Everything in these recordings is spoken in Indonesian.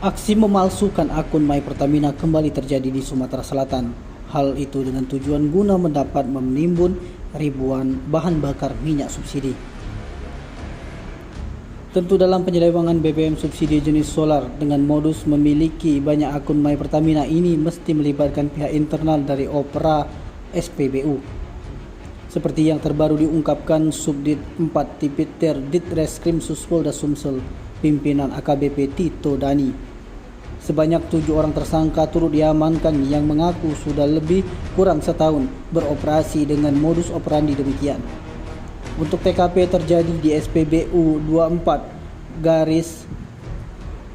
Aksi memalsukan akun My Pertamina kembali terjadi di Sumatera Selatan. Hal itu dengan tujuan guna mendapat menimbun ribuan bahan bakar minyak subsidi. Tentu dalam penyelewengan BBM subsidi jenis solar dengan modus memiliki banyak akun My Pertamina ini mesti melibatkan pihak internal dari Opera SPBU. Seperti yang terbaru diungkapkan Subdit 4 Tipiter Ditreskrim Suspolda Sumsel, pimpinan AKBP Tito Dani. Sebanyak 7 orang tersangka turut diamankan yang mengaku sudah lebih kurang setahun beroperasi dengan modus operandi demikian. Untuk TKP terjadi di SPBU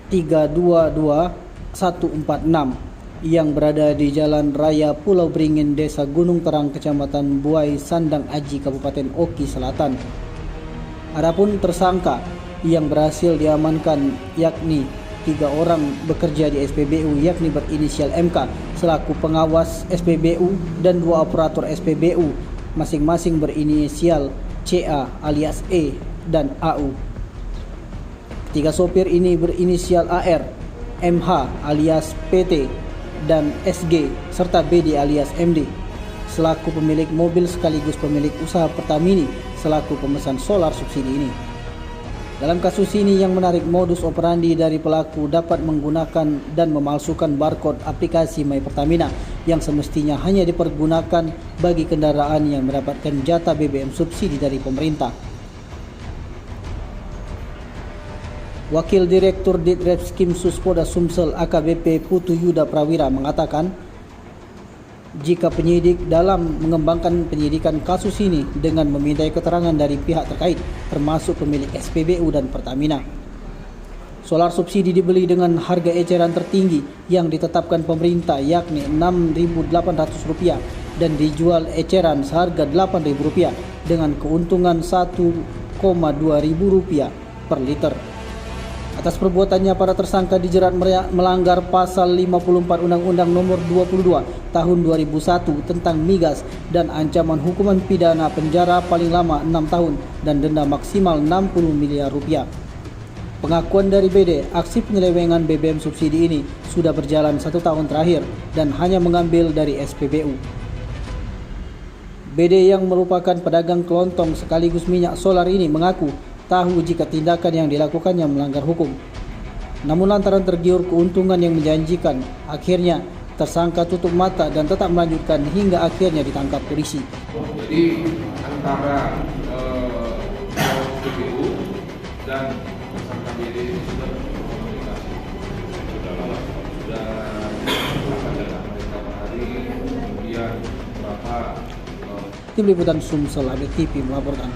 24-322146 yang berada di Jalan Raya Pulau Beringin, Desa Gunung Terang, Kecamatan Buai, Sandang Aji, Kabupaten Oki Selatan. Adapun tersangka yang berhasil diamankan yakni 3 orang bekerja di SPBU yakni berinisial MK selaku pengawas SPBU dan 2 operator SPBU masing-masing berinisial CA alias E dan AU. Ketiga sopir ini berinisial AR, MH alias PT dan SG serta BD alias MD selaku pemilik mobil sekaligus pemilik usaha Pertamini selaku pemesan solar subsidi ini. Dalam kasus ini yang menarik, modus operandi dari pelaku dapat menggunakan dan memalsukan barcode aplikasi My Pertamina yang semestinya hanya dipergunakan bagi kendaraan yang mendapatkan jatah BBM subsidi dari pemerintah. Wakil Direktur Ditreskrim Suspolda Sumsel AKBP Putu Yuda Prawira mengatakan, jika penyidik dalam mengembangkan penyidikan kasus ini dengan memintai keterangan dari pihak terkait termasuk pemilik SPBU dan Pertamina. Solar subsidi dibeli dengan harga eceran tertinggi yang ditetapkan pemerintah yakni Rp6.800 dan dijual eceran seharga Rp8.000 dengan keuntungan Rp1,200 per liter. Atas perbuatannya, para tersangka dijerat melanggar pasal 54 Undang-Undang Nomor 22 Tahun 2001 tentang migas dan ancaman hukuman pidana penjara paling lama 6 tahun dan denda maksimal Rp60 miliar. Pengakuan dari BD, aksi penyelewengan BBM subsidi ini sudah berjalan 1 tahun terakhir dan hanya mengambil dari SPBU. BD yang merupakan pedagang kelontong sekaligus minyak solar ini mengaku tahu jika tindakan yang dilakukannya melanggar hukum. Namun lantaran tergiur keuntungan yang menjanjikan, akhirnya tersangka tutup mata dan tetap melanjutkan hingga akhirnya ditangkap polisi. Jadi antara SPBU dan tersangka BD ini sudah berkomunikasi, sudah dalam mereka per hari, kemudian berapa. Tim Liputan Sumsel ABTV melaporkan.